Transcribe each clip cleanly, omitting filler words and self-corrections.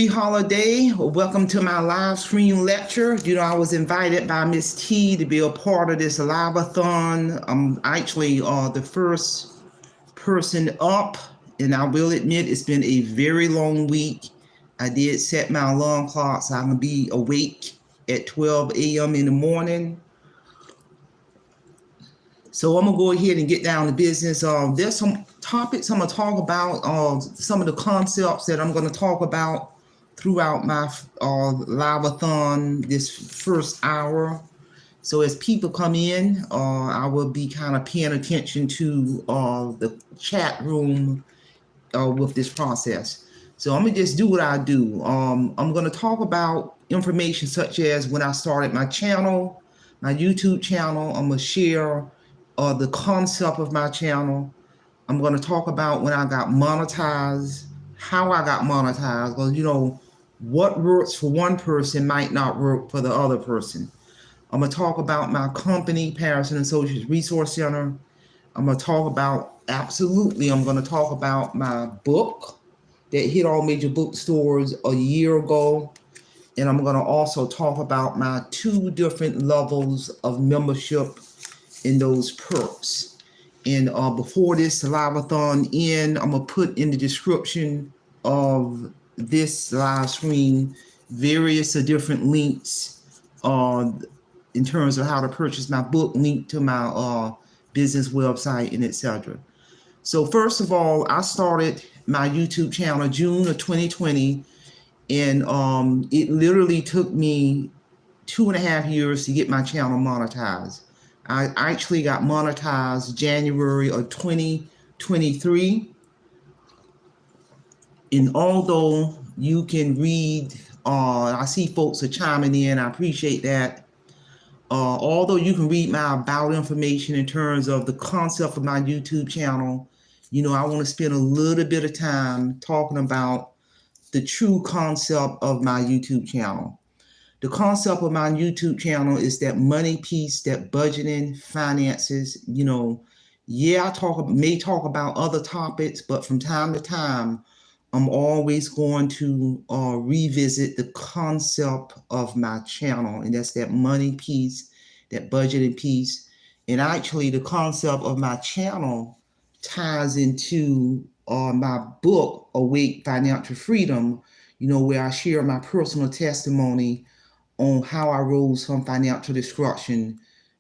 Holiday. Welcome to my live stream lecture. I was invited by Miss T to be a part of this live-a-thon. I'm actually the first person up, and I will admit it's been a very long week. I did set my alarm clock so I can be awake at 12 a.m. in the morning. So I'm gonna go ahead and get down to business. There's some topics I'm gonna talk about. Some of the concepts that I'm gonna talk about throughout my live-a-thon this first hour. So as people come in, I will be kind of paying attention to the chat room with this process. So I'm gonna just do what I do. I'm gonna talk about information such as when I started my channel, my YouTube channel. I'm gonna share the concept of my channel. I'm gonna talk about when I got monetized, how I got monetized, because what works for one person might not work for the other person. I'm gonna talk about my company, Patterson Associates Resource Center. I'm gonna talk about my book that hit all major bookstores a year ago. And I'm gonna also talk about my two different levels of membership in those perks. And before this live-a-thon end, I'm gonna put in the description of this live stream various different links in terms of how to purchase my book, link to my business website, and etc. So first of all, I started my YouTube channel June of 2020, and it literally took me 2.5 years to get my channel monetized. I actually got monetized January of 2023. And although you can read, I see folks are chiming in, I appreciate that. Although you can read my about information in terms of the concept of my YouTube channel, I want to spend a little bit of time talking about the true concept of my YouTube channel. The concept of my YouTube channel is that money piece, that budgeting, finances. I may talk about other topics, but from time to time, I'm always going to revisit the concept of my channel, and that's that money piece, that budgeting piece. And actually, the concept of my channel ties into my book, Awake Financial Freedom, where I share my personal testimony on how I rose from financial destruction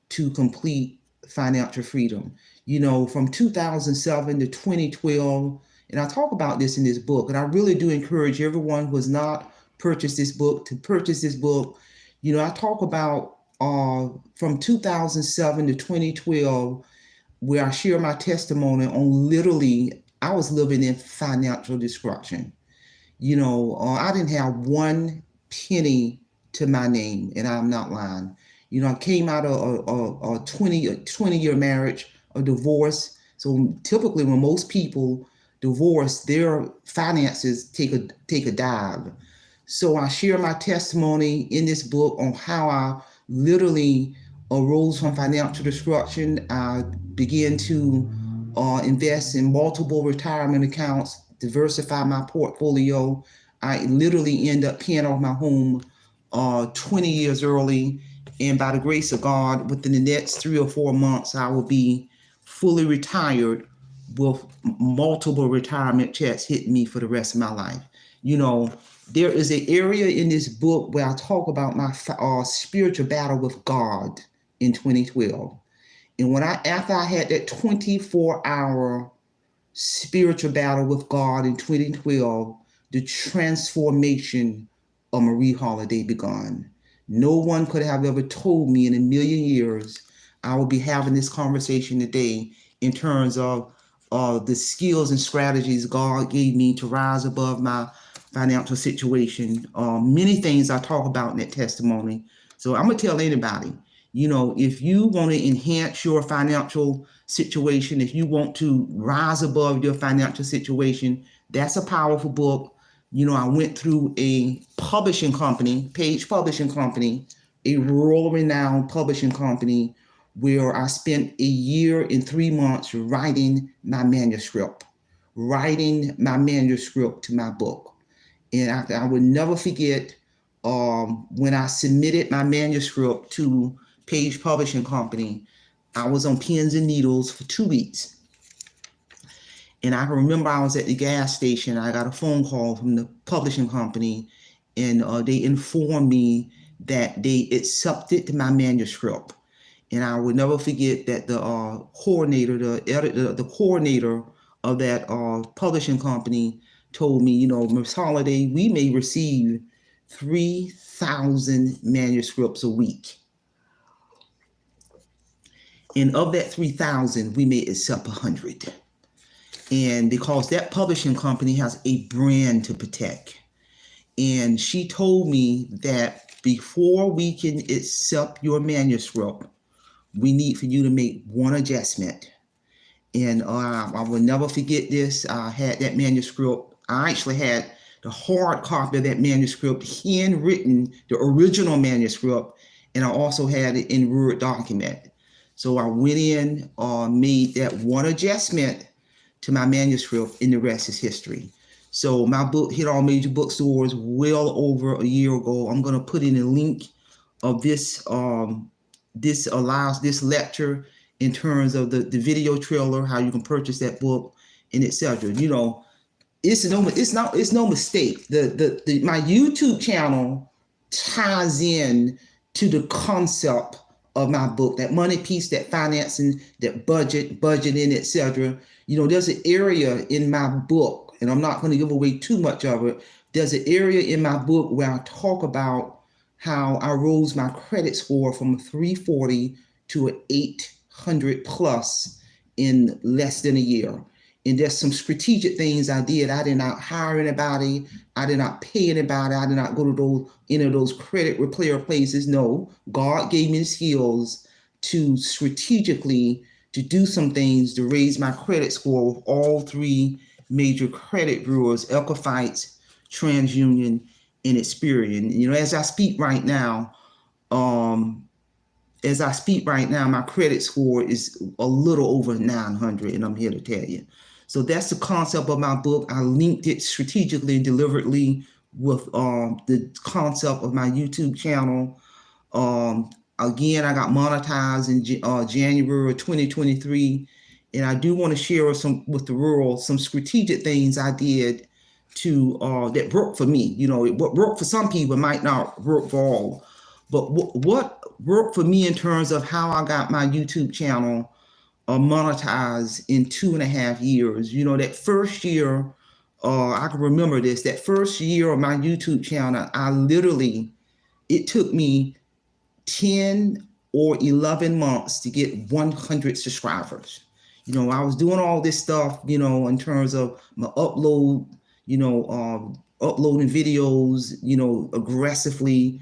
to complete financial freedom. From 2007 to 2012, and I talk about this in this book, and I really do encourage everyone who has not purchased this book to purchase this book. I talk about from 2007 to 2012, where I share my testimony on literally, I was living in financial destruction. I didn't have one penny to my name, and I'm not lying. I came out of a 20-year marriage, a divorce. So typically when most people divorce, their finances take a dive. So I share my testimony in this book on how I literally arose from financial destruction. I began to invest in multiple retirement accounts, diversify my portfolio. I literally end up paying off my home 20 years early, and by the grace of God, within the next 3 or 4 months, I will be fully retired with multiple retirement checks hitting me for the rest of my life. There is an area in this book where I talk about my spiritual battle with God in 2012. And after I had that 24-hour spiritual battle with God in 2012, the transformation of Marie Holiday begun. No one could have ever told me in a million years I would be having this conversation today in terms of the skills and strategies God gave me to rise above my financial situation. Many things I talk about in that testimony. So I'm going to tell anybody, if you want to enhance your financial situation, if you want to rise above your financial situation, that's a powerful book. I went through a publishing company, Page Publishing Company, a world-renowned publishing company, where I spent a year and 3 months writing my manuscript to my book. And I would never forget when I submitted my manuscript to Page Publishing Company. I was on pins and needles for 2 weeks. And I remember I was at the gas station. I got a phone call from the publishing company, and they informed me that they accepted my manuscript. And I will never forget that the coordinator, the coordinator of that publishing company told me, Ms. Holiday, we may receive 3,000 manuscripts a week. And of that 3,000, we may accept 100. And because that publishing company has a brand to protect. And she told me that before we can accept your manuscript, we need for you to make one adjustment. And I will never forget this. I had that manuscript. I actually had the hard copy of that manuscript, handwritten, the original manuscript, and I also had it in Word document. So I went in, made that one adjustment to my manuscript, and the rest is history. So my book hit all major bookstores well over a year ago. I'm going to put in a link of this this lecture in terms of the video trailer, how you can purchase that book, and etc. It's no mistake. My YouTube channel ties in to the concept of my book, that money piece, that financing, that budgeting, etc. There's an area in my book, and I'm not going to give away too much of it. There's an area in my book where I talk about how I rose my credit score from 340 to an 800 plus in less than a year. And there's some strategic things I did. I did not hire anybody. I did not pay anybody. I did not go to any of those credit repair places. No, God gave me the skills to strategically to do some things to raise my credit score with all three major credit bureaus: Equifax, TransUnion, and Experian. As I speak right now, my credit score is a little over 900, and I'm here to tell you. So that's the concept of my book. I linked it strategically and deliberately with the concept of my YouTube channel. Again, I got monetized in January of 2023, and I do want to share with the world some strategic things I did that worked for me. What worked for some people might not work for all. But what worked for me in terms of how I got my YouTube channel monetized in 2.5 years. That first year, I can remember this. That first year of my YouTube channel, it took me 10 or 11 months to get 100 subscribers. I was doing all this stuff, in terms of my uploading videos, aggressively.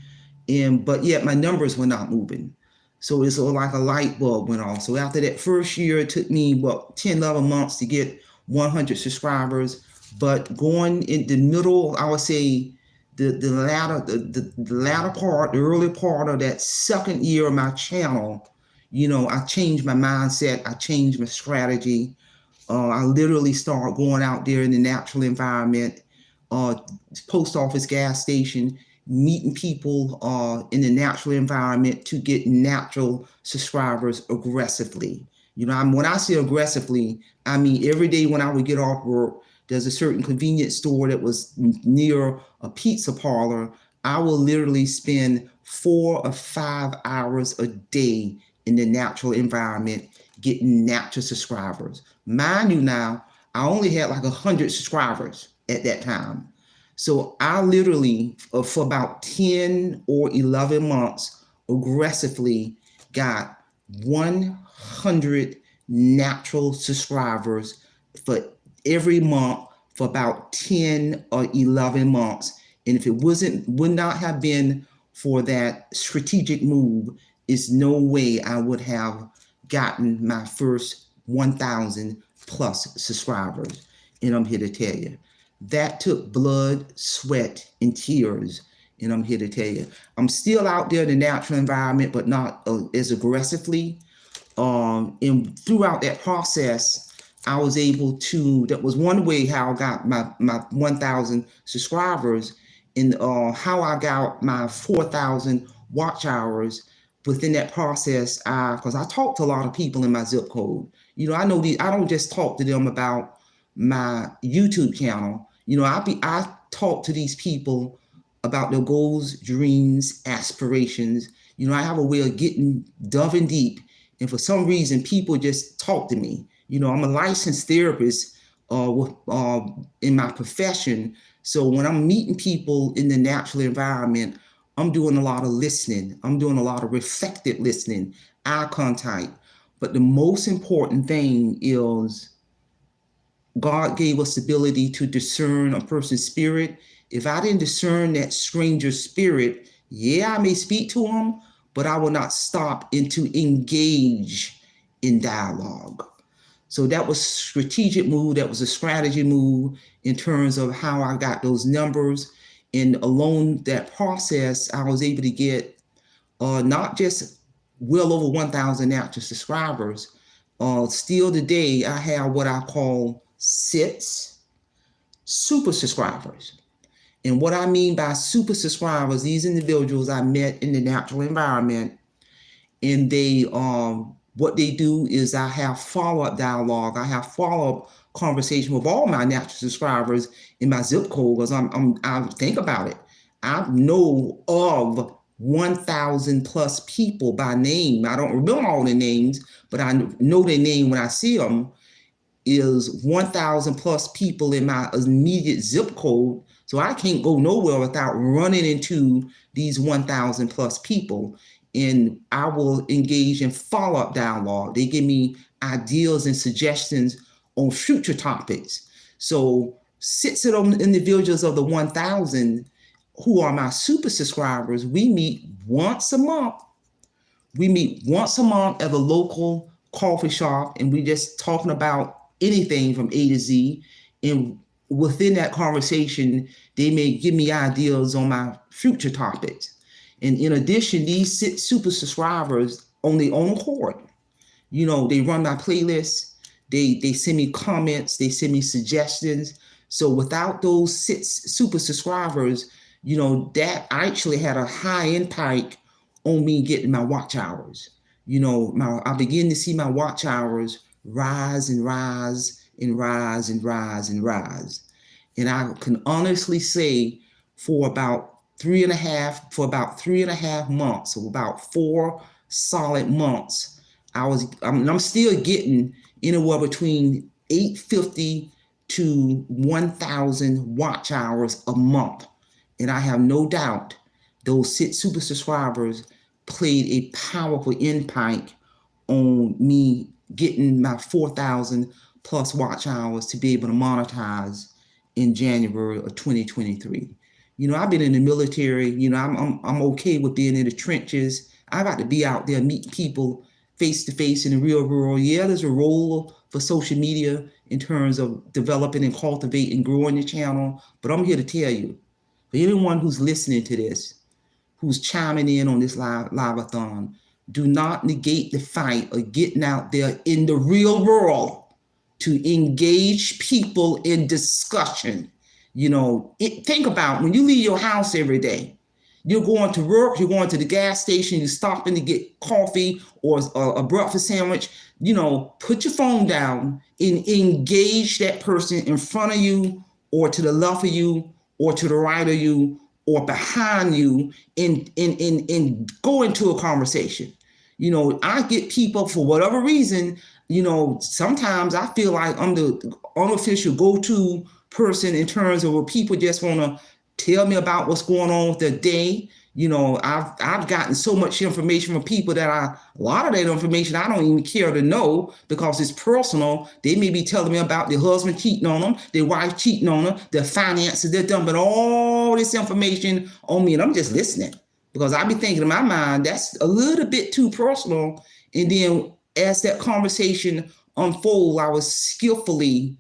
But yet my numbers were not moving. So it's like a light bulb went off. So after that first year, it took me 10, 11 months to get 100 subscribers. But going in the middle, I would say the early part of that second year of my channel, I changed my mindset. I changed my strategy. I literally started going out there in the natural environment, post office, gas station, meeting people in the natural environment to get natural subscribers aggressively. When I say aggressively, I mean every day when I would get off work, there's a certain convenience store that was near a pizza parlor. I will literally spend 4 or 5 hours a day in the natural environment getting natural subscribers. Mind you now, I only had like 100 subscribers at that time. So I literally, for about 10 or 11 months, aggressively got 100 natural subscribers for every month for about 10 or 11 months. And if it would not have been for that strategic move, it's no way I would have gotten my first 1,000 plus subscribers. And I'm here to tell you, that took blood, sweat, and tears. And I'm here to tell you, I'm still out there in the natural environment, but not as aggressively. And throughout that process, I was able to, that was one way how I got my 1,000 subscribers, and how I got my 4,000 watch hours within that process. Because I talk to a lot of people in my zip code. I know I don't just talk to them about my YouTube channel. I talk to these people about their goals, dreams, aspirations. I have a way of getting diving deep, and for some reason, people just talk to me. I'm a licensed therapist in my profession. So when I'm meeting people in the natural environment, I'm doing a lot of listening. I'm doing a lot of reflective listening, eye contact. But the most important thing is God gave us the ability to discern a person's spirit. If I didn't discern that stranger's spirit, yeah, I may speak to him, but I will not stop and to engage in dialogue. So that was a strategic move. That was a strategy move in terms of how I got those numbers. And along that process, I was able to get not just well over 1,000 active subscribers. Still today, I have what I call 6 super subscribers. And what I mean by super subscribers, these individuals I met in the natural environment, and they what they do is I have follow-up dialogue. I have follow-up conversation with all my natural subscribers in my zip code, because I think about it. I know of 1,000 plus people by name. I don't remember all the names, but I know their name when I see them. Is 1,000 plus people in my immediate zip code. So I can't go nowhere without running into these 1,000 plus people. And I will engage in follow-up dialogue. They give me ideas and suggestions on future topics. So 6 of them individuals of the 1,000 who are my super subscribers, we meet once a month. We meet once a month at a local coffee shop, and we just talking about anything from A to Z. And within that conversation, they may give me ideas on my future topics. And in addition, these 6 super subscribers on their own accord, they run my playlists, they send me comments, they send me suggestions. So without those 6 super subscribers, that actually had a high impact on me getting my watch hours. I begin to see my watch hours rise and rise and rise and rise and rise. And I can honestly say for about 3.5 months, so about 4 solid months, I'm still getting anywhere between 850 to 1,000 watch hours a month. And I have no doubt those 6 super subscribers played a powerful impact on me getting my 4,000 plus watch hours to be able to monetize in January of 2023. I've been in the military. I'm okay with being in the trenches. I got to be out there, meet people face to face in the real world. Yeah, there's a role for social media in terms of developing and cultivating, growing your channel. But I'm here to tell you, for anyone who's listening to this, who's chiming in on this live-a-thon, do not negate the fight of getting out there in the real world to engage people in discussion. Think about when you leave your house every day, you're going to work, you're going to the gas station, you're stopping to get coffee or a breakfast sandwich. Put your phone down and engage that person in front of you or to the left of you or to the right of you or behind you and go into a conversation. I get people for whatever reason, sometimes I feel like I'm the unofficial go-to person in terms of where people just want to tell me about what's going on with their day. I've gotten so much information from people that a lot of that information I don't even care to know because it's personal. They may be telling me about their husband cheating on them, their wife cheating on them, their finances. They're dumping all this information on me, and I'm just listening because I be thinking in my mind that's a little bit too personal. And then as that conversation unfold, I was skillfully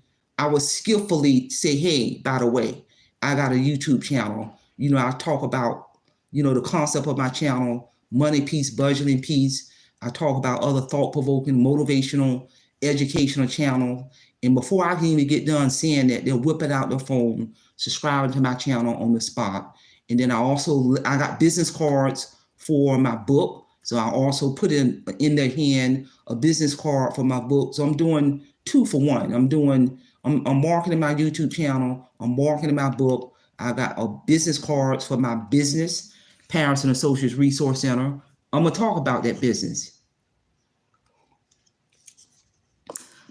say, hey, by the way, I got a YouTube channel. I talk about, the concept of my channel, money piece, budgeting piece. I talk about other thought-provoking, motivational, educational channel. And before I can even get done saying that, they'll whip it out their phone, subscribe to my channel on the spot. And then I got business cards for my book. So I also put in their hand a business card for my book. So I'm doing 2 for 1. I'm marketing my YouTube channel. I'm marketing my book. I got a business cards for my business, Parents and Associates Resource Center. I'm gonna talk about that business.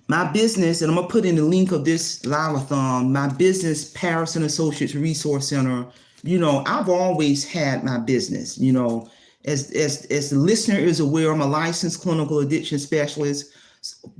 My business, and I'm gonna put in the link of this live-a-thon, my business, Paris and Associates Resource Center. I've always had my business. As the listener is aware, I'm a licensed clinical addiction specialist,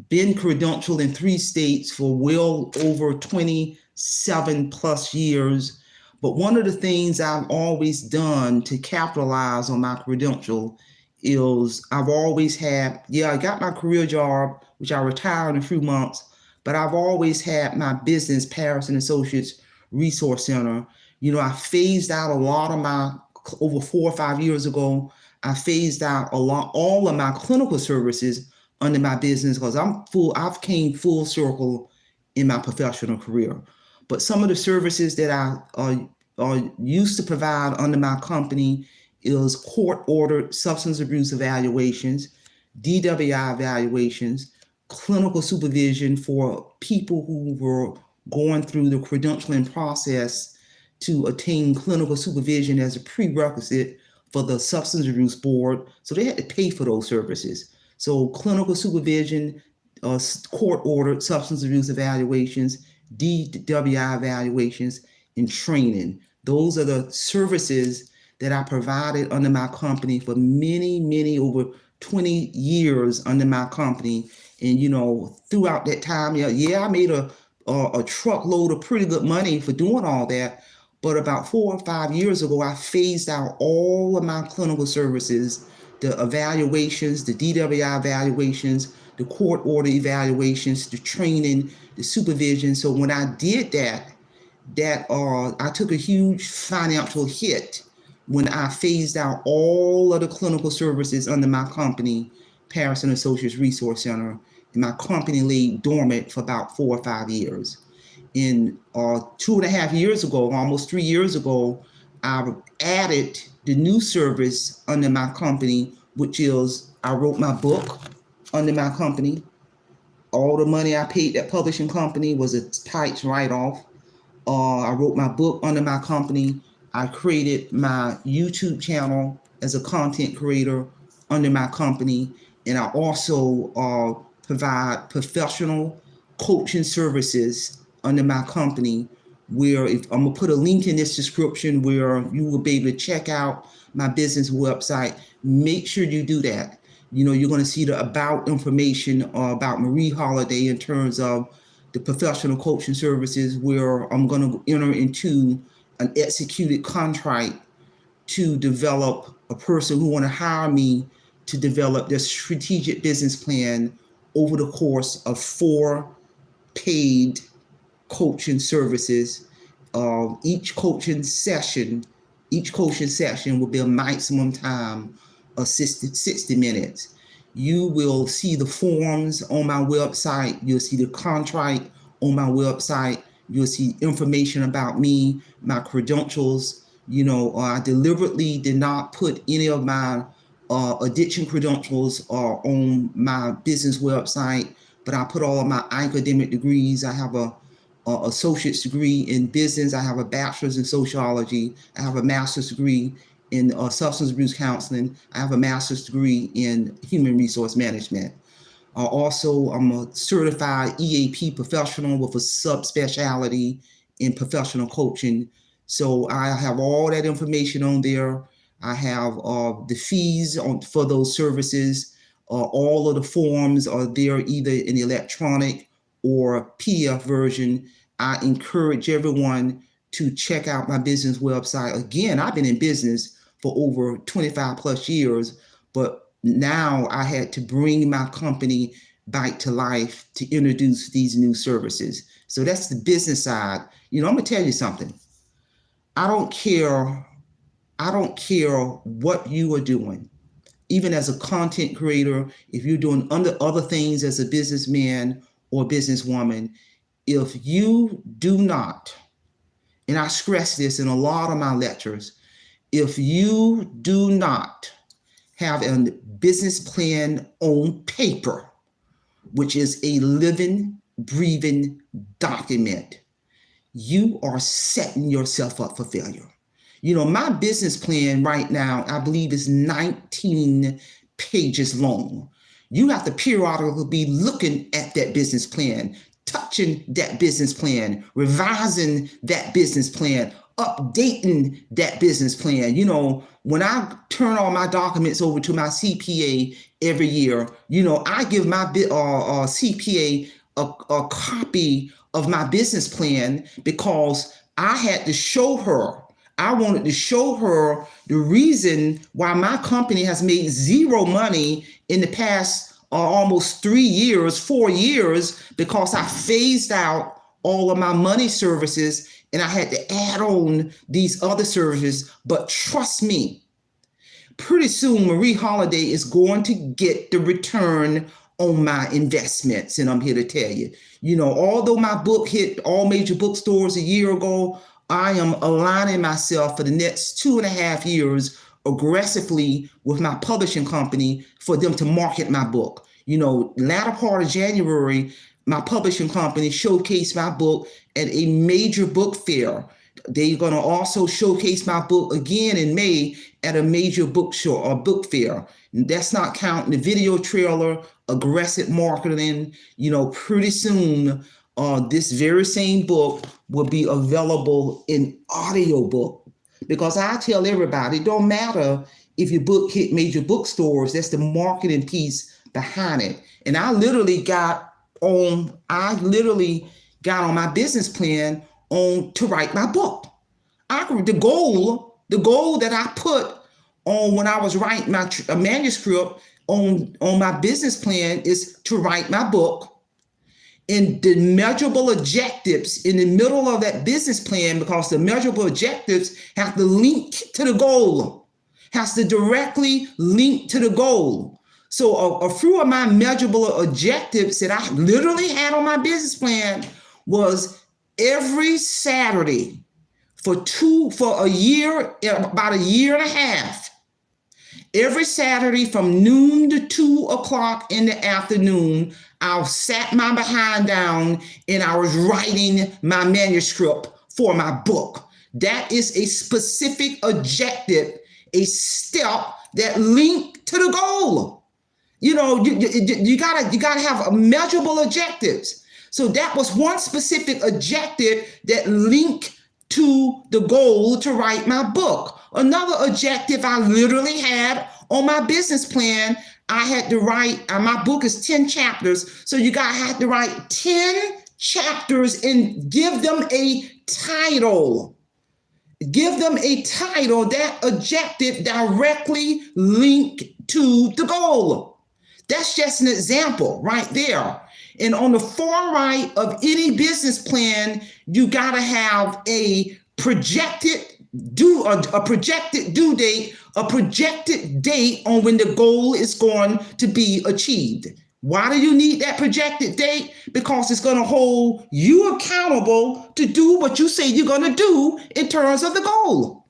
been credentialed in 3 states for well over 27 plus years. But one of the things I've always done to capitalize on my credential is I've always had, I got my career job, which I retired in a few months, but I've always had my business, Paris and Associates Resource Center. I phased out a lot of over 4 or 5 years ago, I phased out all of my clinical services under my business because I've came full circle in my professional career. But some of the services that I used to provide under my company is court-ordered substance abuse evaluations, DWI evaluations, clinical supervision for people who were going through the credentialing process to attain clinical supervision as a prerequisite for the Substance Abuse Board. So they had to pay for those services. So clinical supervision, court-ordered substance abuse evaluations, DWI evaluations, and training. Those are the services that I provided under my company for many, over 20 years under my company. And, throughout that time, I made a truckload of pretty good money for doing all that. But about 4 or 5 years ago, I phased out all of my clinical services, the evaluations, the DWI evaluations, the court order evaluations, the training, the supervision. So when I did that I took a huge financial hit when I phased out all of the clinical services under my company, Paris and Associates Resource Center, and my company lay dormant for about 4 or 5 years. In 2.5 years ago, almost 3 years ago, I added the new service under my company, which is I wrote my book under my company. All the money I paid that publishing company was a tax write-off. I wrote my book under my company. I created my YouTube channel as a content creator under my company. And I also provide professional coaching services under my company, where I'm gonna put a link in this description where you will be able to check out my business website. Make sure you do that. You're gonna see the about information about Marie Holiday in terms of the professional coaching services, where I'm gonna enter into an executed contract to develop a person who wanna hire me to develop their strategic business plan over the course of 4 paid coaching services. Each coaching session will be a maximum time of 60 minutes. You will see the forms on my website. You'll see the contract on my website. You'll see information about me, my credentials. I deliberately did not put any of my addiction credentials on my business website, but I put all of my academic degrees. I have a associate's degree in business. I have a bachelor's in sociology. I have a master's degree in substance abuse counseling. I have a master's degree in human resource management. Also, I'm a certified EAP professional with a subspecialty in professional coaching. So I have all that information on there. I have the fees for those services. All of the forms are there, either in the electronic or PDF version. I encourage everyone to check out my business website. Again, I've been in business for over 25 plus years, but now I had to bring my company back to life to introduce these new services. So that's the business side. I'm gonna tell you something. I don't care what you are doing. even as a content creator, if you're doing other things as a businessman or businesswoman, if you do not, and I stress this in a lot of my lectures, if you do not have a business plan on paper, which is a living, breathing document, you are setting yourself up for failure. My business plan right now, I believe, is 19 pages long. You have to periodically be looking at that business plan, touching that business plan, revising that business plan, updating that business plan. When I turn all my documents over to my CPA every year, I give my CPA a copy of my business plan because I had to show her. I wanted to show her the reason why my company has made zero money in the past almost 3 years, 4 years, because I phased out all of my money services and I had to add on these other services. But trust me, pretty soon Marie Holiday is going to get the return on my investments. And I'm here to tell you, although my book hit all major bookstores a year ago, I am aligning myself for the next 2.5 years aggressively with my publishing company for them to market my book. Latter part of January, my publishing company showcased my book at a major book fair. They're going to also showcase my book again in May at a major book show or book fair. That's not counting the video trailer, aggressive marketing. Pretty soon, this very same book will be available in audiobook, because I tell everybody, it don't matter if your book hit major bookstores, that's the marketing piece behind it. And I literally got on my business plan to write my book. The goal that I put on when I was writing my manuscript on my business plan is to write my book. And the measurable objectives in the middle of that business plan, because the measurable objectives have to link to the goal, has to directly link to the goal. So a few of my measurable objectives that I literally had on my business plan was every Saturday for a year, about a year and a half, every Saturday from noon to 2 o'clock in the afternoon, I sat my behind down and I was writing my manuscript for my book. That is a specific objective, a step that linked to the goal. You gotta have measurable objectives. So that was one specific objective that linked to the goal to write my book. Another objective I literally had on my business plan, I had to write, my book is 10 chapters. So had to write 10 chapters and give them a title. Give them a title. That objective directly linked to the goal. That's just an example right there. And on the far right of any business plan, you got to have a projected due date, a projected date on when the goal is going to be achieved. Why do you need that projected date? Because it's going to hold you accountable to do what you say you're going to do in terms of the goal.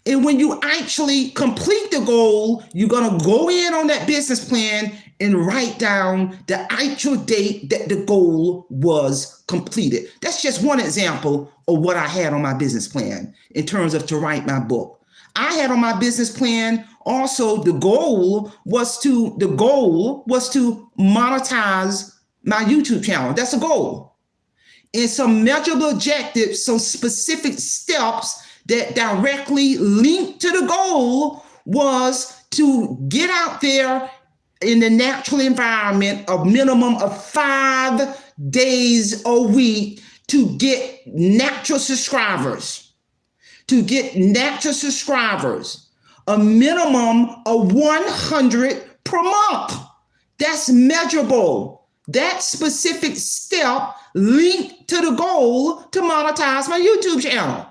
And when you actually complete the goal, you're going to go in on that business plan and write down the actual date that the goal was completed. That's just one example of what I had on my business plan in terms of to write my book. I had on my business plan also the goal was to monetize my YouTube channel. That's a goal. And some measurable objectives, some specific steps that directly linked to the goal was to get out there in the natural environment a minimum of 5 days a week to get natural subscribers. A minimum of 100 per month. That's measurable. That specific step linked to the goal to monetize my YouTube channel.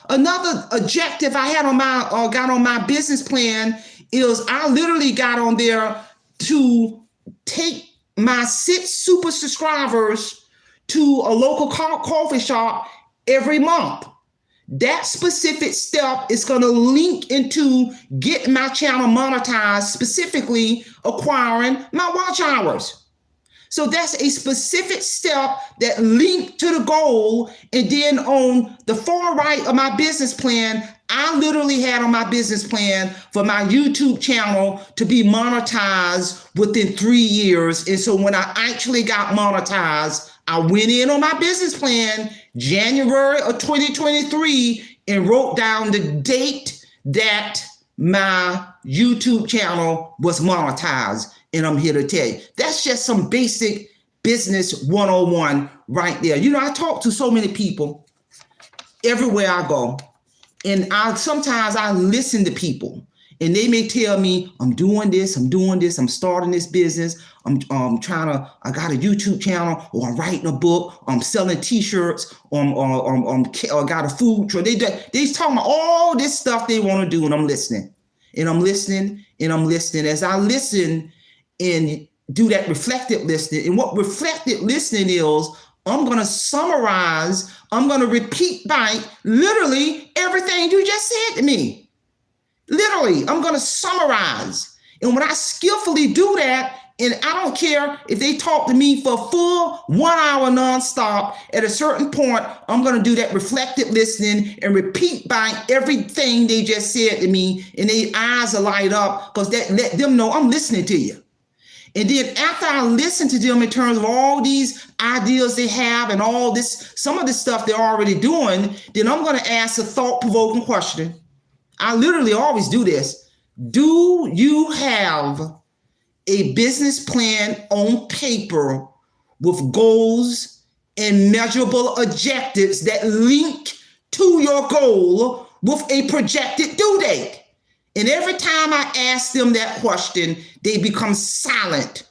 Another objective I had got on my business plan is I literally got on there to take my 6 super subscribers to a local coffee shop every month. That specific step is going to link into getting my channel monetized, specifically acquiring my watch hours. So that's a specific step that linked to the goal. And then on the far right of my business plan, I literally had on my business plan for my YouTube channel to be monetized within 3 years. And so when I actually got monetized, I went in on my business plan, January of 2023, and wrote down the date that my YouTube channel was monetized. And I'm here to tell you, that's just some basic business 101 right there. You know, I talk to so many people everywhere I go, and sometimes I listen to people, and they may tell me, I'm doing this, I'm starting this business, I got a YouTube channel, or I'm writing a book, I'm selling t-shirts, or I got a food truck. They talking about all this stuff they want to do, and I'm listening, and I'm listening, and I'm listening. As I listen and do that reflective listening, and what reflective listening is, I'm going to summarize, I'm going to repeat back literally everything you just said to me. Literally, I'm going to summarize. And when I skillfully do that, and I don't care if they talk to me for a full 1 hour nonstop, at a certain point, I'm going to do that reflective listening and repeat back everything they just said to me, and their eyes will light up, because that let them know I'm listening to you. And then after I listen to them in terms of all these ideas they have and all this, some of the stuff they're already doing, then I'm going to ask a thought-provoking question. I literally always do this. Do you have a business plan on paper with goals and measurable objectives that link to your goal with a projected due date? And every time I ask them that question, they become silent,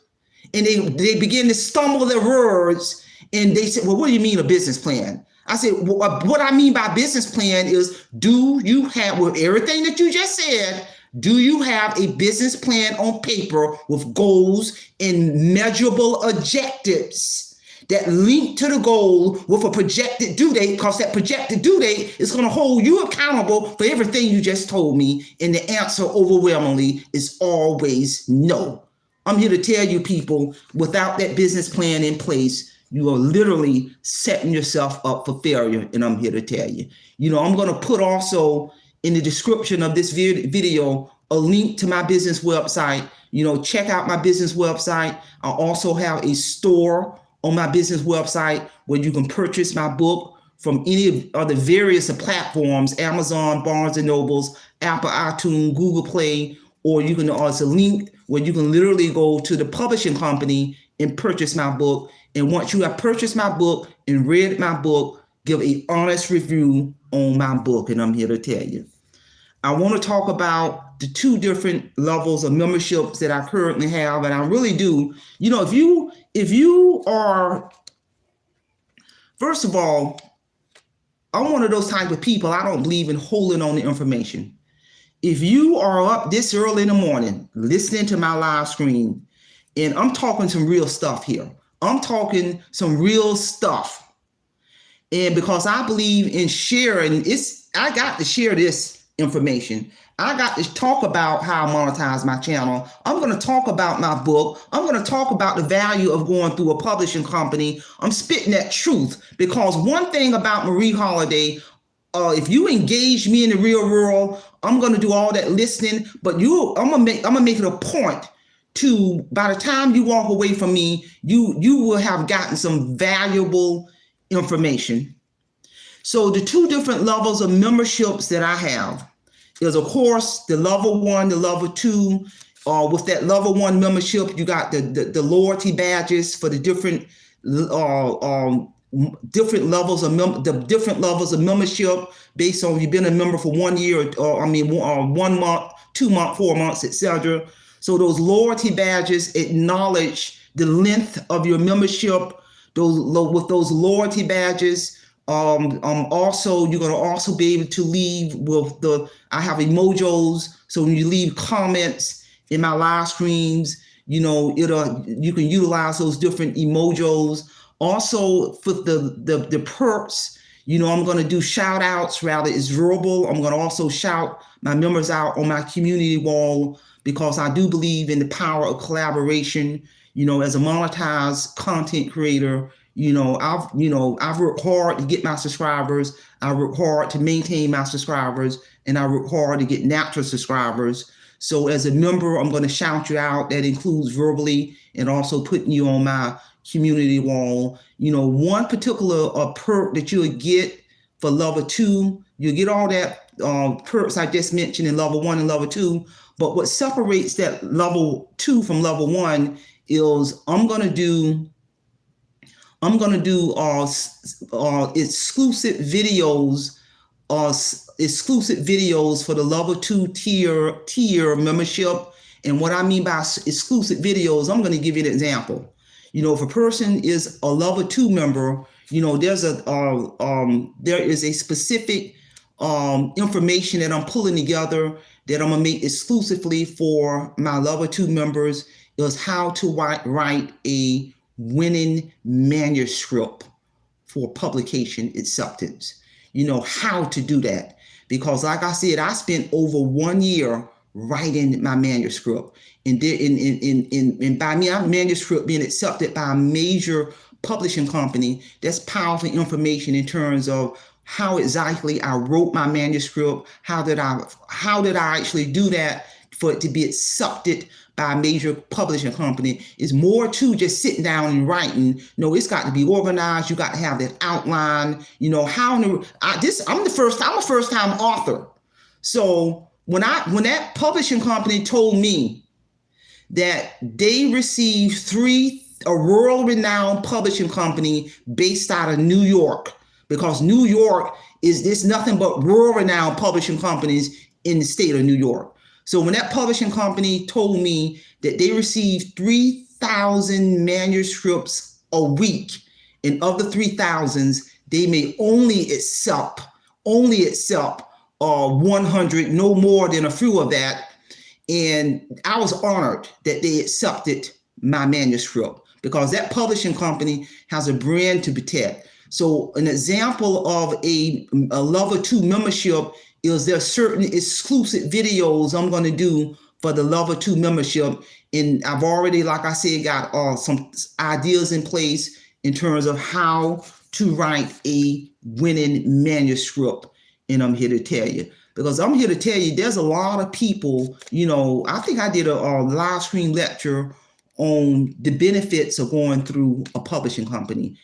and they begin to stumble their words, and they say, well, what do you mean a business plan? I said, well, what I mean by business plan is, do you have, with everything that you just said, do you have a business plan on paper with goals and measurable objectives that link to the goal with a projected due date? Because that projected due date is going to hold you accountable for everything you just told me. And the answer overwhelmingly is always no. I'm here to tell you, people, without that business plan in place, you are literally setting yourself up for failure. And I'm here to tell you, I'm going to put also in the description of this video a link to my business website. Check out my business website. I also have a store on my business website where you can purchase my book from any of the various platforms: Amazon, Barnes & Nobles, Apple, iTunes, Google Play, or you can also link where you can literally go to the publishing company and purchase my book. And once you have purchased my book and read my book, give an honest review on my book. And I'm here to tell you, I want to talk about the 2 different levels of memberships that I currently have. And I really do, if you are, first of all, I'm one of those type of people, I don't believe in holding on to information. If you are up this early in the morning listening to my live stream, and I'm talking some real stuff here, I'm talking some real stuff. And because I believe in sharing, I got to share this information. I got to talk about how I monetize my channel. I'm going to talk about my book. I'm going to talk about the value of going through a publishing company. I'm spitting that truth, because one thing about Marie Holiday, if you engage me in the real world, I'm going to do all that listening, but I'm going to make it a point to, by the time you walk away from me, you will have gotten some valuable information. So the 2 different levels of memberships that I have is, of course, the level 1, the level 2. With that level 1 membership, you got the loyalty badges for the different levels of membership based on if you've been a member for 1 year, or 1 month, 2 months, 4 months, etc. So those loyalty badges acknowledge the length of your membership. With those loyalty badges, Also, you're gonna also be able to leave with I have emojis, so when you leave comments in my live streams, you can utilize those different emojis. Also, for the perks, I'm gonna do shout outs rather it's verbal. I'm gonna also shout my members out on my community wall because I do believe in the power of collaboration. As a monetized content creator, I've worked hard to get my subscribers. I work hard to maintain my subscribers, and I work hard to get natural subscribers. So as a member, I'm going to shout you out. That includes verbally and also putting you on my community wall. One particular perk that you'll get for level 2, you'll get all that perks I just mentioned in level 1 and level 2. But what separates that level 2 from level 1 is I'm gonna do exclusive videos for the level 2 tier membership. And what I mean by exclusive videos, I'm going to give you an example. If a person is a level 2 member, there is a specific information that I'm pulling together that I'm gonna make exclusively for my level 2 members, is how to write a winning manuscript for publication acceptance. How to do that, because like I said, I spent over 1 year writing my manuscript, and by me, my manuscript being accepted by a major publishing company, that's powerful information in terms of how exactly I wrote my manuscript. How did I actually do that for it to be accepted by a major publishing company? Is more to just sitting down and writing. No, it's got to be organized. You got to have that outline. I'm a first time author. So when that publishing company told me that they received a world-renowned publishing company based out of New York, because New York is nothing but world-renowned publishing companies in the state of New York. So when that publishing company told me that they received 3,000 manuscripts a week, and of the 3,000s, they may only accept 100, no more than a few of that. And I was honored that they accepted my manuscript, because that publishing company has a brand to protect. So an example of a level 2 membership is there certain exclusive videos I'm going to do for the level 2 membership. And I've already, like I said, got some ideas in place in terms of how to write a winning manuscript. And I'm here to tell you, because I'm here to tell you, there's a lot of people, I think I did a live stream lecture on the benefits of going through a publishing company.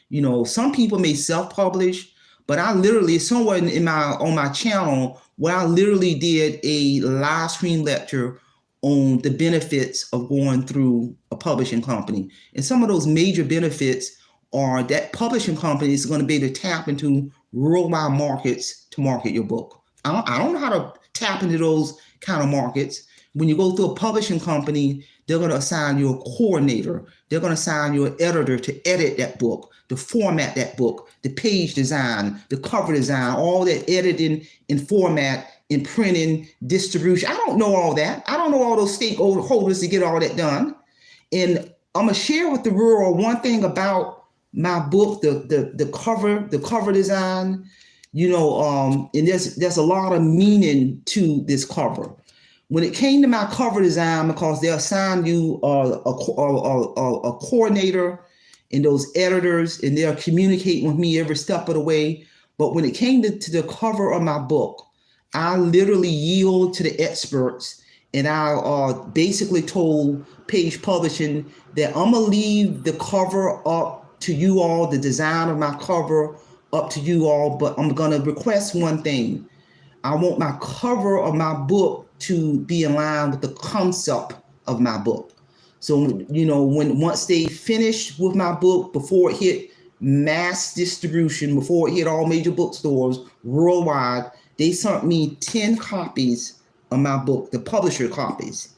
Some people may self-publish, but I literally, somewhere on my channel, where I literally did a live stream lecture on the benefits of going through a publishing company. And some of those major benefits are that publishing company is going to be able to tap into worldwide markets to market your book. I don't know how to tap into those kind of markets. When you go through a publishing company, they're going to assign you a coordinator. They're going to assign you an editor to edit that book, to format that book, the page design, the cover design, all that editing and format and printing, distribution. I don't know all that. I don't know all those stakeholders to get all that done. And I'm going to share with the world one thing about my book, the cover design, and there's a lot of meaning to this cover. When it came to my cover design, because they assigned you a coordinator and those editors, and they're communicating with me every step of the way. But when it came to the cover of my book, I literally yield to the experts, and I basically told Page Publishing that I'm gonna leave the cover up to you all, the design of my cover up to you all, but I'm gonna request one thing. I want my cover of my book to be in line with the concept of my book. So, once they finished with my book, before it hit mass distribution, before it hit all major bookstores worldwide, they sent me 10 copies of my book, the publisher copies.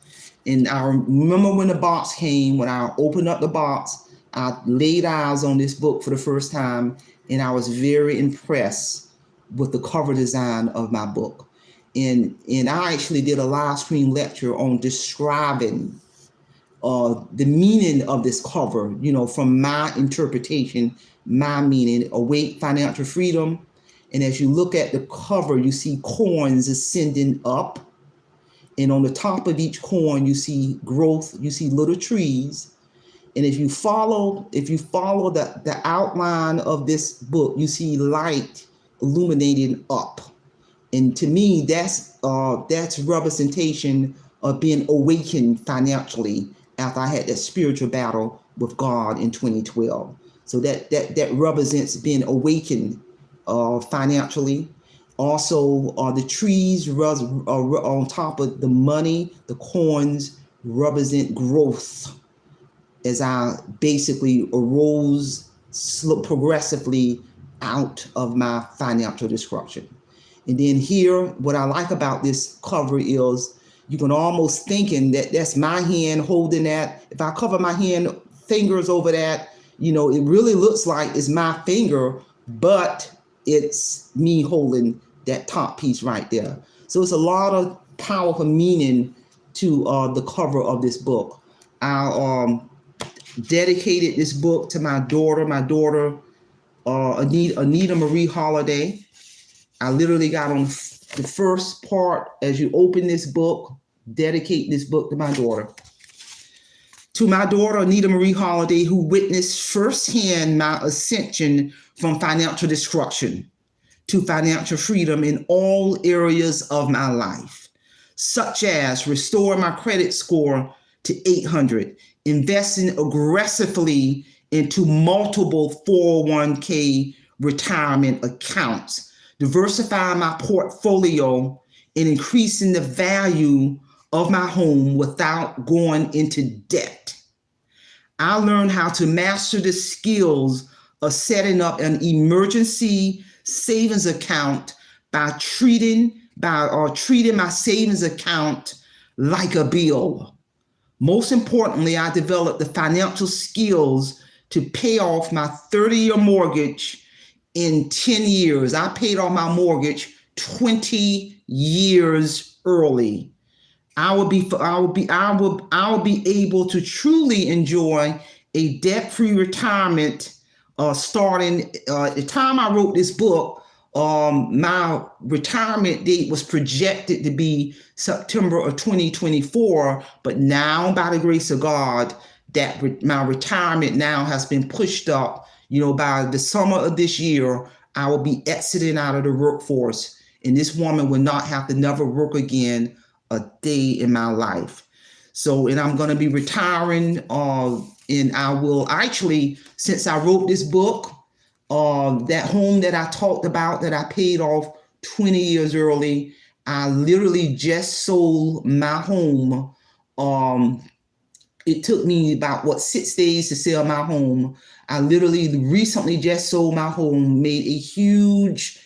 And I remember when the box came, when I opened up the box, I laid eyes on this book for the first time, and I was very impressed with the cover design of my book. And I actually did a live stream lecture on describing the meaning of this cover, from my interpretation, my meaning, await financial freedom. And as you look at the cover, you see coins ascending up. And on the top of each coin, you see growth, you see little trees. And if you follow the outline of this book, you see light illuminating up. And to me, that's representation of being awakened financially after I had that spiritual battle with God in 2012. So that represents being awakened financially. Also, the trees on top of the money, the coins represent growth as I basically arose progressively out of my financial disruption. And then here, what I like about this cover is you can almost thinking that that's my hand holding that. If I cover my hand, fingers over that, it really looks like it's my finger, but it's me holding that top piece right there. So it's a lot of powerful meaning to the cover of this book. I dedicated this book to my daughter, Anita Marie Holiday. I literally got on the first part as you open this book, dedicate this book to my daughter. To my daughter, Anita Marie Holiday, who witnessed firsthand my ascension from financial destruction to financial freedom in all areas of my life, such as restoring my credit score to 800, investing aggressively into multiple 401k retirement accounts, diversifying my portfolio, and increasing the value of my home without going into debt. I learned how to master the skills of setting up an emergency savings account by treating my savings account like a bill. Most importantly, I developed the financial skills to pay off my 30-year mortgage in 10 years. I paid off my mortgage 20 years early. I will be able to truly enjoy a debt-free retirement starting at the time I wrote this book. My retirement date was projected to be September of 2024, but now by the grace of God, my retirement now has been pushed up. By the summer of this year, I will be exiting out of the workforce, and this woman will not have to never work again a day in my life. So, and I'm going to be retiring, and I will actually, since I wrote this book, that home that I talked about that I paid off 20 years early, I literally just sold my home. It took me about 6 days to sell my home. I literally recently just sold my home, made a huge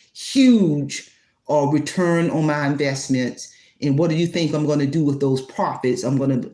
return on my investments. And what do you think I'm going to do with those profits? I'm going to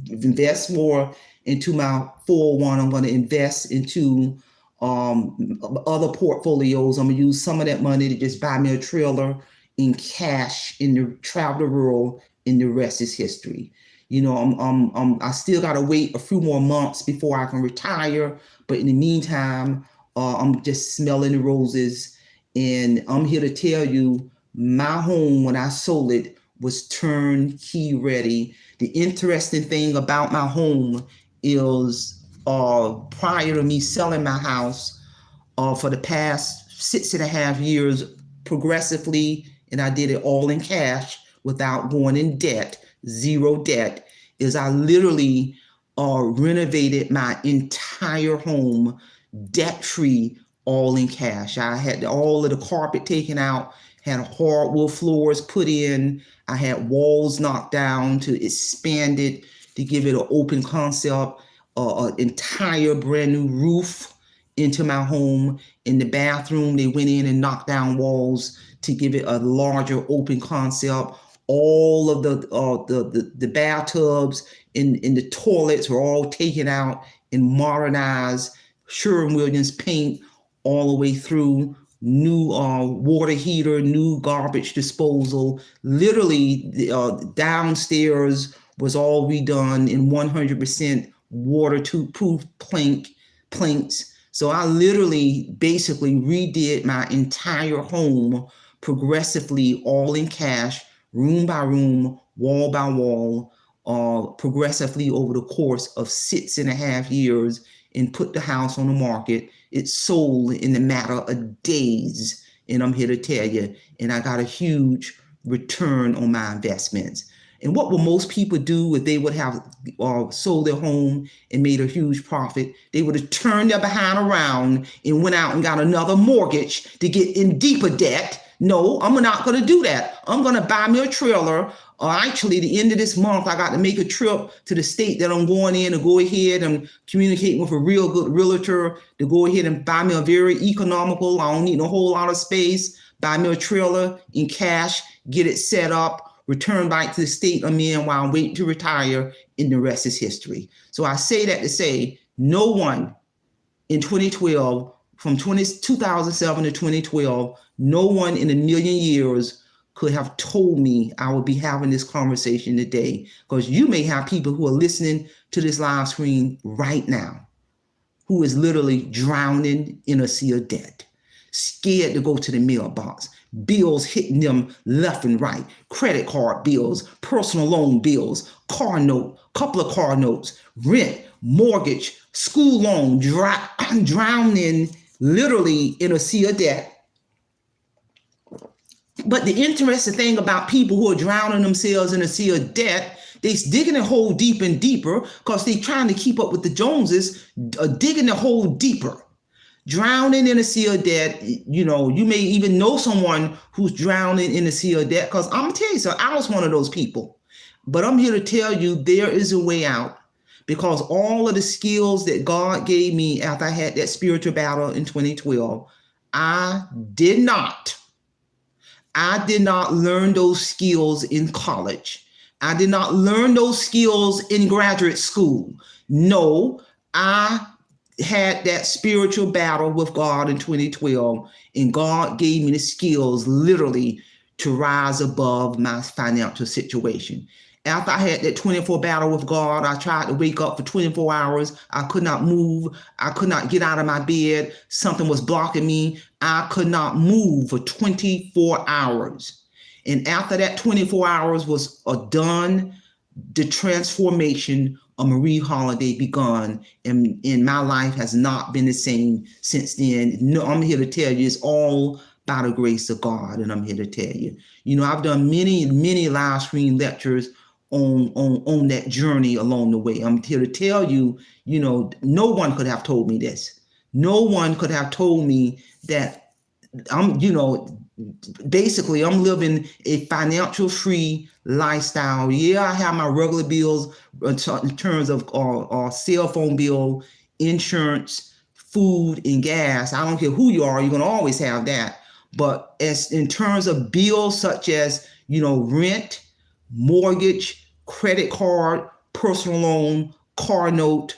invest more into my 401. I'm going to invest into other portfolios. I'm going to use some of that money to just buy me a trailer in cash and to travel the world, and the rest is history. I still got to wait a few more months before I can retire. But in the meantime, I'm just smelling the roses. And I'm here to tell you, my home, when I sold it, was turnkey ready. The interesting thing about my home is prior to me selling my house, for the past 6.5 years, progressively, and I did it all in cash without going in debt, zero debt, is I literally renovated my entire home debt-free, all in cash. I had all of the carpet taken out, had hardwood floors put in. I had walls knocked down to expand it, to give it an open concept, an entire brand new roof into my home. In the bathroom, they went in and knocked down walls to give it a larger open concept. All of the bathtubs in the toilets were all taken out and modernized, Sherwin-Williams paint all the way through, new water heater, new garbage disposal. Literally, downstairs was all redone in 100% water-proof planks. So I literally basically redid my entire home progressively, all in cash, room by room, wall by wall, progressively over the course of 6.5 years, and put the house on the market. It sold in a matter of days, and I'm here to tell you, and I got a huge return on my investments. And what will most people do if they would have sold their home and made a huge profit? They would have turned their behind around and went out and got another mortgage to get in deeper debt. No, I'm not going to do that. I'm going to buy me a trailer. Actually, the end of this month, I got to make a trip to the state that I'm going in to go ahead and communicate with a real good realtor to go ahead and buy me a very economical, I don't need a whole lot of space, buy me a trailer in cash, get it set up, return back to the state I'm in while I'm waiting to retire, and the rest is history. So I say that to say no one in 2012, from 2007 to 2012, no one in a million years could have told me I would be having this conversation today, because you may have people who are listening to this live stream right now who is literally drowning in a sea of debt, scared to go to the mailbox, bills hitting them left and right, credit card bills, personal loan bills, car note, couple of car notes, rent, mortgage, school loan, drowning literally in a sea of debt. But the interesting thing about people who are drowning themselves in a sea of debt, they're digging a hole deeper and deeper because they're trying to keep up with the Joneses, digging the hole deeper. Drowning in a sea of debt, you may even know someone who's drowning in a sea of debt, because I'm going to tell you, so I was one of those people. But I'm here to tell you there is a way out, because all of the skills that God gave me after I had that spiritual battle in 2012, I did not learn those skills in college. I did not learn those skills in graduate school. No, I had that spiritual battle with God in 2012, and God gave me the skills literally to rise above my financial situation. After I had that 24 battle with God, I tried to wake up for 24 hours. I could not move. I could not get out of my bed. Something was blocking me. I could not move for 24 hours. And after that 24 hours was done, the transformation of Marie Holiday begun, and my life has not been the same since then. No, I'm here to tell you, it's all by the grace of God, and I'm here to tell you. I've done many live stream lectures on that journey along the way. I'm here to tell you, no one could have told me this. No one could have told me that basically I'm living a financial free lifestyle. Yeah, I have my regular bills in terms of cell phone bill, insurance, food, and gas. I don't care who you are, you're going to always have that. But as in terms of bills such as, rent, mortgage, credit card, personal loan, car note,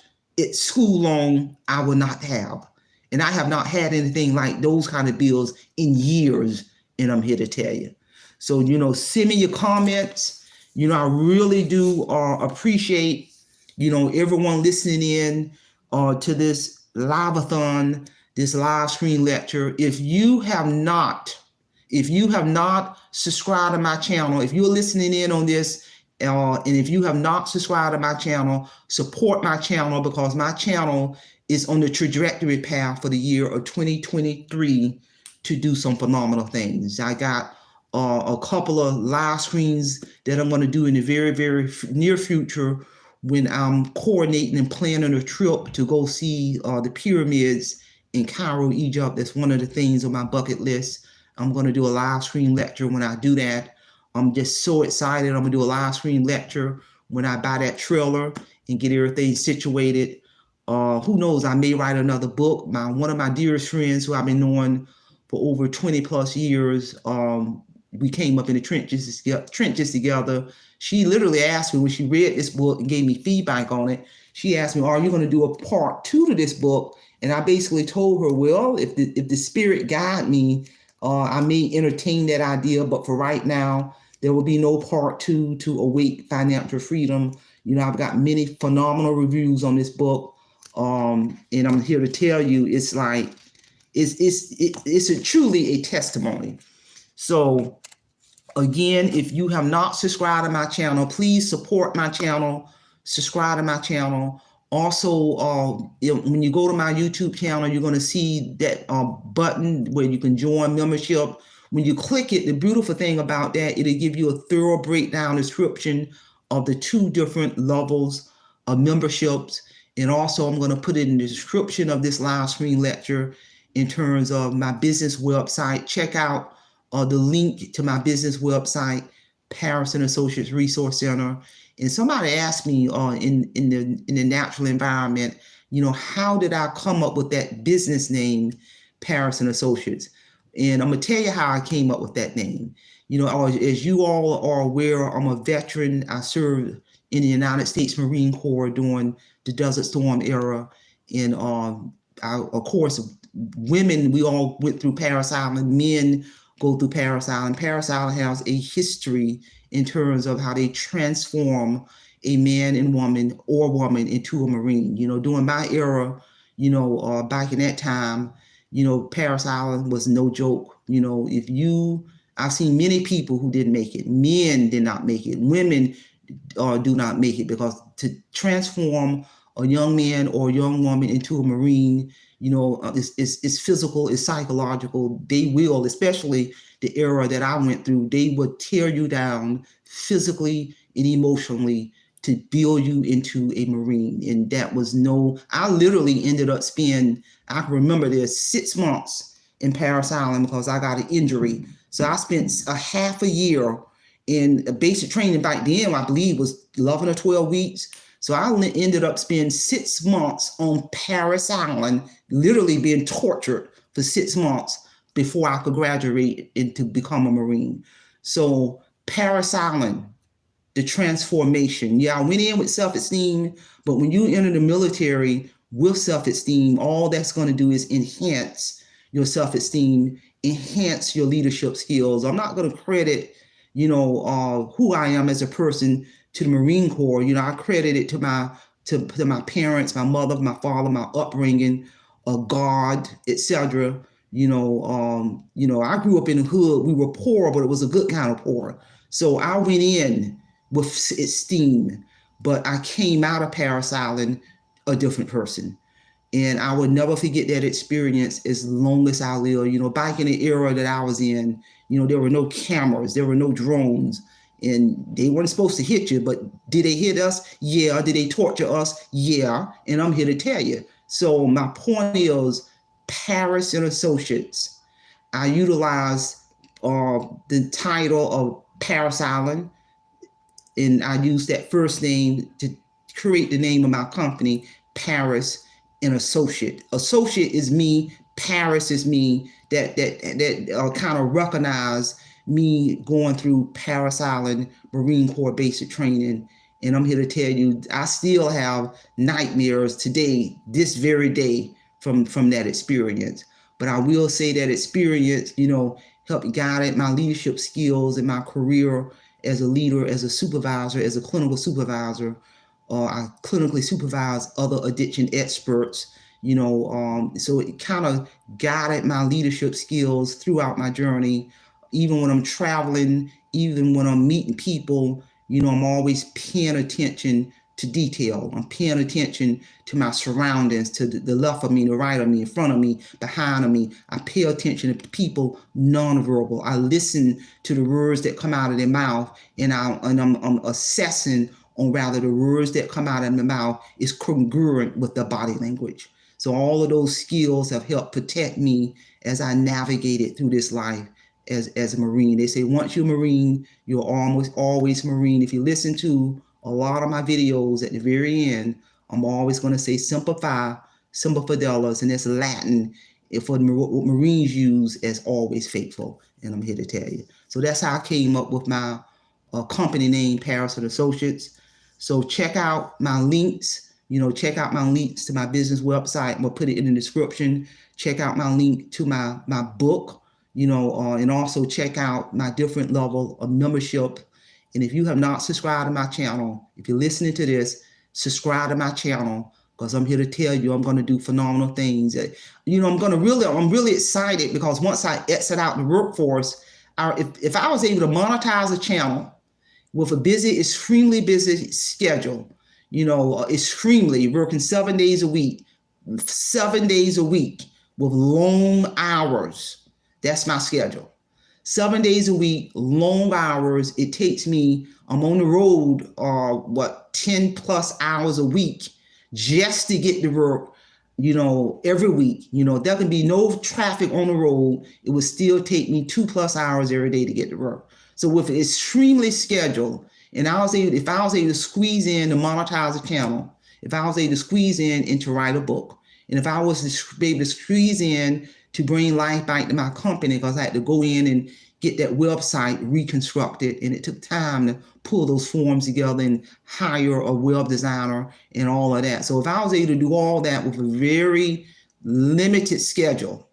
school loan, I will not have. And I have not had anything like those kind of bills in years, and I'm here to tell you. So, send me your comments. I really do appreciate, everyone listening in to this live-a-thon, this live stream lecture. If you have not subscribed to my channel, if you're listening in on this, and if you have not subscribed to my channel, support my channel, because my channel is on the trajectory path for the year of 2023 to do some phenomenal things. I got a couple of live streams that I'm going to do in the very, very near future when I'm coordinating and planning a trip to go see the pyramids in Cairo, Egypt. That's one of the things on my bucket list. I'm going to do a live stream lecture when I do that. I'm just so excited. I'm going to do a live stream lecture when I buy that trailer and get everything situated. Who knows, I may write another book. One of my dearest friends who I've been knowing for over 20 plus years, we came up in the trenches together. She literally asked me when she read this book and gave me feedback on it. She asked me, are you going to do a part 2 to this book? And I basically told her, well, if the spirit guide me, I may entertain that idea, but for right now, there will be no part two to Awake Financial Freedom. I've got many phenomenal reviews on this book, and I'm here to tell you, it's like it's truly a testimony. So again, if you have not subscribed to my channel, please support my channel, subscribe to my channel. Also, when you go to my YouTube channel, you're going to see that button where you can join membership. When you click it, the beautiful thing about that, it'll give you a thorough breakdown description of the 2 different levels of memberships. And also, I'm going to put it in the description of this live stream lecture in terms of my business website. Check out the link to my business website, Paris and Associates Resource Center. And somebody asked me in the natural environment, how did I come up with that business name, Paris and Associates? And I'm gonna tell you how I came up with that name. As you all are aware, I'm a veteran. I served in the United States Marine Corps during the Desert Storm era. And of course, women, we all went through Paris Island. Men go through Paris Island. Paris Island has a history in terms of how they transform a man and woman or woman into a Marine. During my era, back in that time, Paris Island was no joke. I've seen many people who didn't make it. Men did not make it. Women do not make it, because to transform a young man or a young woman into a Marine, it's physical, it's psychological. They will, especially the era that I went through, they would tear you down physically and emotionally to build you into a Marine. And that was I literally ended up spending, I can remember this, 6 months in Paris Island because I got an injury. So I spent a half a year in basic training. Back then, I believe was 11 or 12 weeks. So I ended up spending 6 months on Paris Island, literally being tortured for 6 months before I could graduate and to become a Marine. So Paris Island, the transformation. Yeah, I went in with self-esteem, but when you enter the military with self-esteem, all that's going to do is enhance your self-esteem, enhance your leadership skills. I'm not going to credit, who I am as a person to the Marine Corps. I credit it to my parents, my mother, my father, my upbringing, God, etc. I grew up in the hood. We were poor, but it was a good kind of poor. So I went in with esteem, but I came out of Paris Island a different person. And I will never forget that experience as long as I live. Back in the era that I was in, there were no cameras, there were no drones, and they weren't supposed to hit you, but did they hit us? Yeah. Did they torture us? Yeah. And I'm here to tell you. So my point is, Paris and Associates, I utilized the title of Paris Island, and I used that first name to create the name of my company, Paris and Associate. Associate is me, Paris is me, that kind of recognize me going through Paris Island Marine Corps basic training. And I'm here to tell you, I still have nightmares today, this very day, from that experience. But I will say that experience, helped guide my leadership skills in my career as a leader, as a supervisor, as a clinical supervisor. I clinically supervise other addiction experts, so it kind of guided my leadership skills throughout my journey. Even when I'm traveling, even when I'm meeting people, I'm always paying attention to detail. I'm paying attention to my surroundings, to the left of me, the right of me, in front of me, behind of me. I pay attention to people nonverbal. I listen to the words that come out of their mouth, and I'm assessing on whether the words that come out of their mouth is congruent with their body language. So all of those skills have helped protect me as I navigated through this life as a Marine. They say once you're a Marine, you're almost always a Marine. If you listen to a lot of my videos at the very end, I'm always going to say semper fidelis, and that's Latin for what Marines use as always faithful. And I'm here to tell you. So that's how I came up with my company name, Paris and Associates. So check out my links Check out my links to my business website. I'm gonna put it in the description. Check out my link to my book, and also check out my different level of membership. And if you have not subscribed to my channel, if you're listening to this, subscribe to my channel, because I'm here to tell you I'm going to do phenomenal things. I'm really excited, because once I exit out the workforce, if I was able to monetize a channel with a extremely busy schedule, extremely working 7 days a week with long hours. That's my schedule. 7 days a week, long hours. It takes me, I'm on the road, 10 plus hours a week just to get to work, every week. There can be no traffic on the road. It would still take me 2+ hours every day to get to work. So with an extremely scheduled, and if I was able to squeeze in to monetize a channel, if I was able to squeeze in and to write a book, and if I was to be able to squeeze in to bring life back to my company, because I had to go in and get that website reconstructed, and it took time to pull those forms together and hire a web designer and all of that. So if I was able to do all that with a very limited schedule,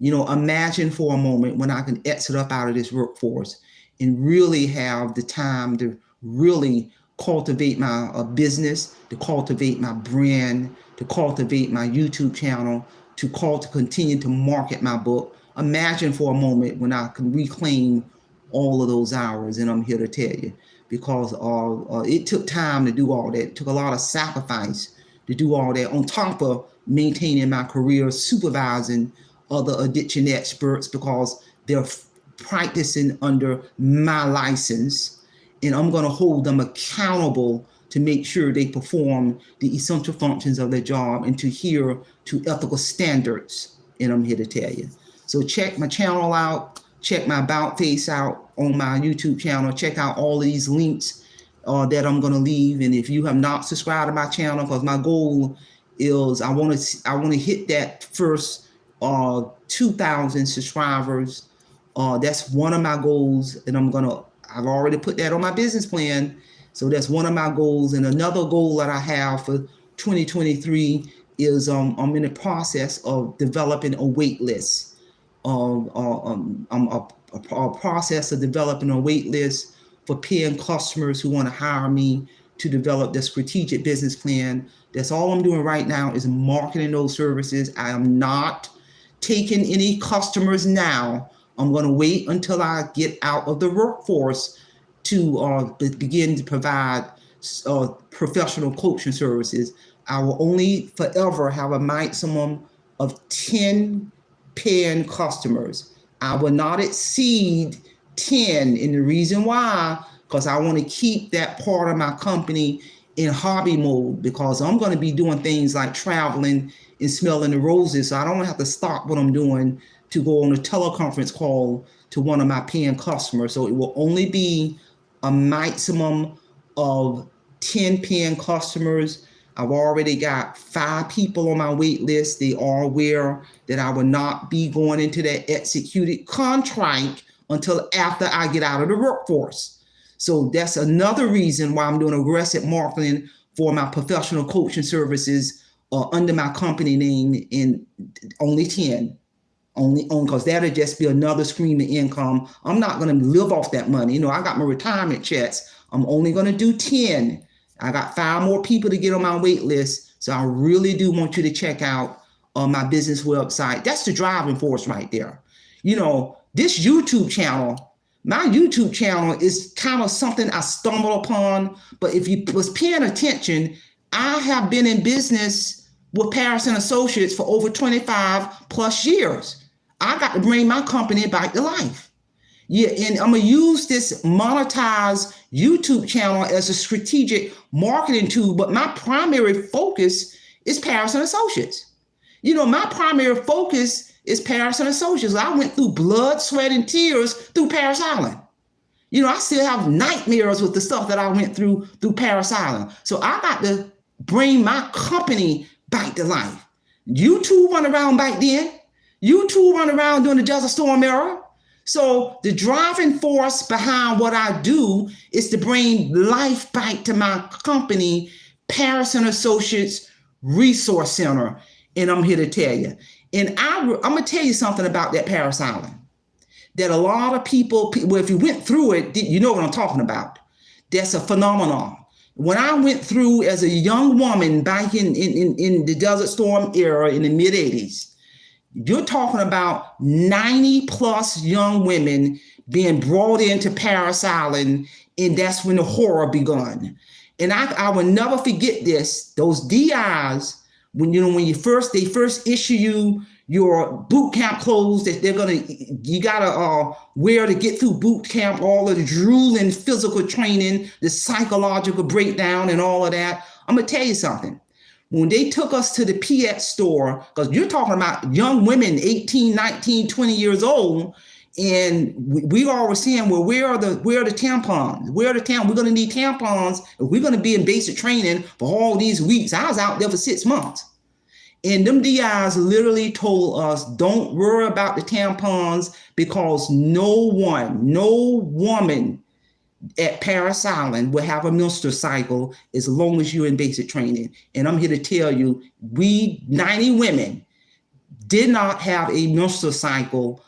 imagine for a moment when I can exit up out of this workforce and really have the time to really cultivate my business, to cultivate my brand, to cultivate my YouTube channel, to continue to market my book. Imagine for a moment when I can reclaim all of those hours. And I'm here to tell you, because it took time to do all that. It took a lot of sacrifice to do all that, on top of maintaining my career, supervising other addiction experts, because they're practicing under my license, and I'm going to hold them accountable to make sure they perform the essential functions of their job and to adhere to ethical standards. And I'm here to tell you. So check my channel out, check my about face out on my YouTube channel, check out all of these links that I'm going to leave. And if you have not subscribed to my channel, because my goal is I want to hit that first 2,000 subscribers. That's one of my goals, and I've already put that on my business plan. So that's one of my goals. And another goal that I have for 2023 is I'm in the process of developing a wait list. I'm a process of developing a wait list for paying customers who want to hire me to develop the strategic business plan. That's all I'm doing right now, is marketing those services. I am not taking any customers now. I'm going to wait until I get out of the workforce to begin to provide professional coaching services. I will only forever have a maximum of 10 paying customers. I will not exceed 10. And the reason why, because I want to keep that part of my company in hobby mode, because I'm going to be doing things like traveling and smelling the roses. So I don't have to stop what I'm doing to go on a teleconference call to one of my paying customers. So it will only be a maximum of 10 paying customers. I've already got 5 people on my wait list. They are aware that I will not be going into that executed contract until after I get out of the workforce. So that's another reason why I'm doing aggressive marketing for my professional coaching services under my company name, in only 10. Because that'll just be another stream of income. I'm not going to live off that money. I got my retirement checks. I'm only going to do 10. I got 5 more people to get on my wait list. So I really do want you to check out my business website. That's the driving force right there. This YouTube channel, my YouTube channel is kind of something I stumbled upon. But if you was paying attention, I have been in business with Paris and Associates for over 25 plus years. I got to bring my company back to life. Yeah, and I'm going to use this monetized YouTube channel as a strategic marketing tool, but my primary focus is Paris and Associates. My primary focus is Paris and Associates. I went through blood, sweat, and tears through Paris Island. I still have nightmares with the stuff that I went through Paris Island. So I got to bring my company back to life. You two run around back then. You two run around during the Desert Storm era. So the driving force behind what I do is to bring life back to my company Paris and Associates Resource Center, and I'm here to tell you. And I'm going to tell you something about that Paris Island that a lot of people, well, if you went through it, you know what I'm talking about. That's a phenomenon. When I went through as a young woman back in the Desert Storm era in the mid 80s, you're talking about 90 plus young women being brought into Paris Island, and that's when the horror begun. And I will never forget this. Those DIs, when they first issue you your boot camp clothes that you gotta wear to get through boot camp, all of the drooling physical training, the psychological breakdown and all of that. I'm gonna tell you something. When they took us to the PX store, because you're talking about young women, 18, 19, 20 years old, and we all were saying, well, where are the tampons? We're going to need tampons if we're going to be in basic training for all these weeks. I was out there for 6 months. And them DIs literally told us, don't worry about the tampons, because no woman at Paris Island will have a menstrual cycle as long as you're in basic training. And I'm here to tell you, we 90 women did not have a menstrual cycle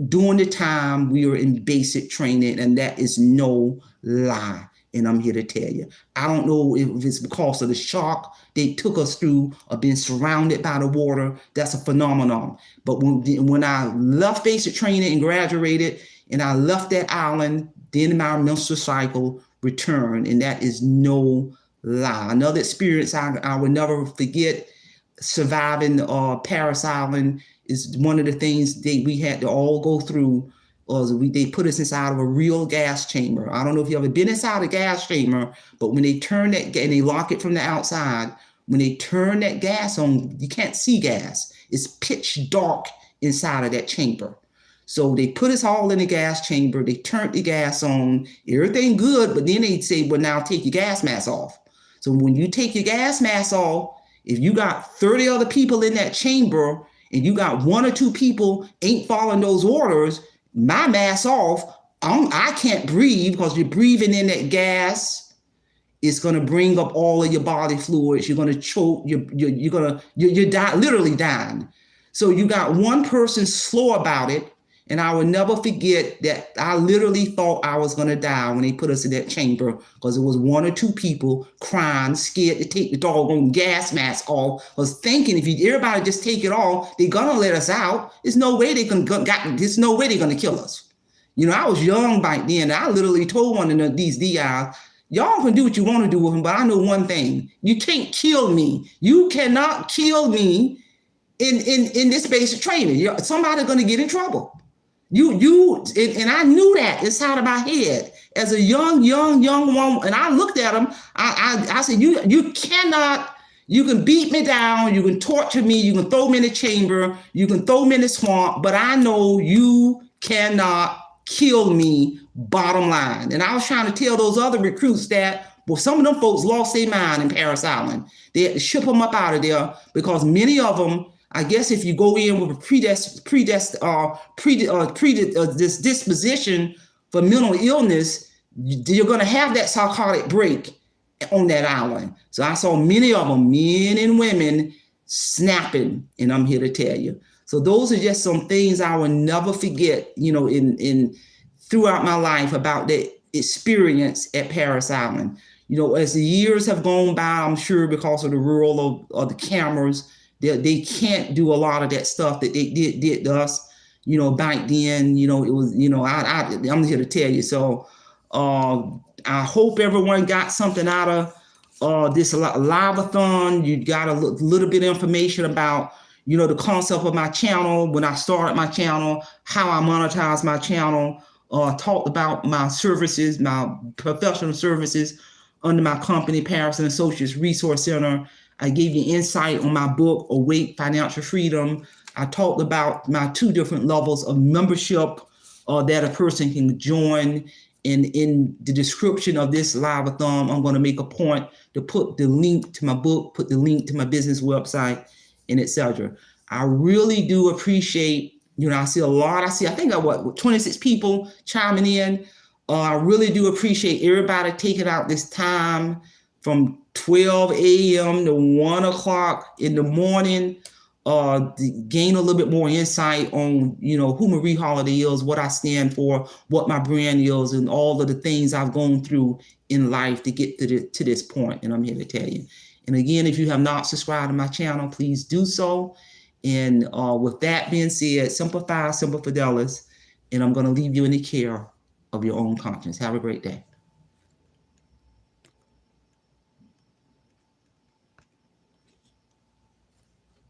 during the time we were in basic training, and that is no lie. And I'm here to tell you, I don't know if it's because of the shock they took us through or being surrounded by the water. That's a phenomenon. But when I left basic training and graduated, and I left that island, then my menstrual cycle returned, and that is no lie. Another experience I will never forget, surviving Paris Island, is one of the things we had to all go through. They put us inside of a real gas chamber. I don't know if you ever been inside a gas chamber, but when they turn that, and they lock it from the outside, when they turn that gas on, you can't see gas. It's pitch dark inside of that chamber. So they put us all in the gas chamber. They turned the gas on, everything good, but then they say, well, now take your gas mask off. So when you take your gas mask off, if you got 30 other people in that chamber and you got 1 or 2 people ain't following those orders, my mask off, I can't breathe, because you're breathing in that gas. It's going to bring up all of your body fluids. You're going to choke. You're literally dying. So you got one person slow about it. And I will never forget that I literally thought I was going to die when they put us in that chamber, because it was 1 or 2 people crying, scared to take the doggone gas mask off. I was thinking, if everybody just take it off, they're going to let us out. There's no way they're going to kill us. I was young back then. I literally told one of these DIs, y'all can do what you want to do with him, but I know one thing. You can't kill me. You cannot kill me in this basic training. Somebody's going to get in trouble. And I knew that inside of my head as a young woman. And I looked at him. I said, you cannot. You can beat me down. You can torture me. You can throw me in the chamber. You can throw me in the swamp. But I know you cannot kill me. Bottom line. And I was trying to tell those other recruits that, well, some of them folks lost their mind in Paris Island. They had to ship them up out of there, because many of them, I guess, if you go in with a this disposition for mental illness, you're going to have that psychotic break on that island. So I saw many of them, men and women, snapping, and I'm here to tell you. So those are just some things I will never forget, in throughout my life, about the experience at Paris Island. As the years have gone by, I'm sure because of the rule of the cameras, they can't do a lot of that stuff that they did to us, back then. It was, I'm here to tell you. So I hope everyone got something out of this live-a-thon. You got a little bit of information about, the concept of my channel, when I started my channel, how I monetize my channel, talked about my services, my professional services under my company, Paris and Associates Resource Center. I gave you insight on my book, Awake Financial Freedom. I talked about my 2 different levels of membership that a person can join. And in the description of this live-a-thon, I'm going to make a point to put the link to my book, put the link to my business website, and etc. I really do appreciate, I see a lot. I think I got 26 people chiming in. I really do appreciate everybody taking out this time from 12 a.m. to 1 o'clock in the morning, to gain a little bit more insight on, who Marie Holiday is, what I stand for, what my brand is, and all of the things I've gone through in life to get to this point. And I'm here to tell you. And again, if you have not subscribed to my channel, please do so. And with that being said, Simplify, Simple Fidelis, and I'm going to leave you in the care of your own conscience. Have a great day.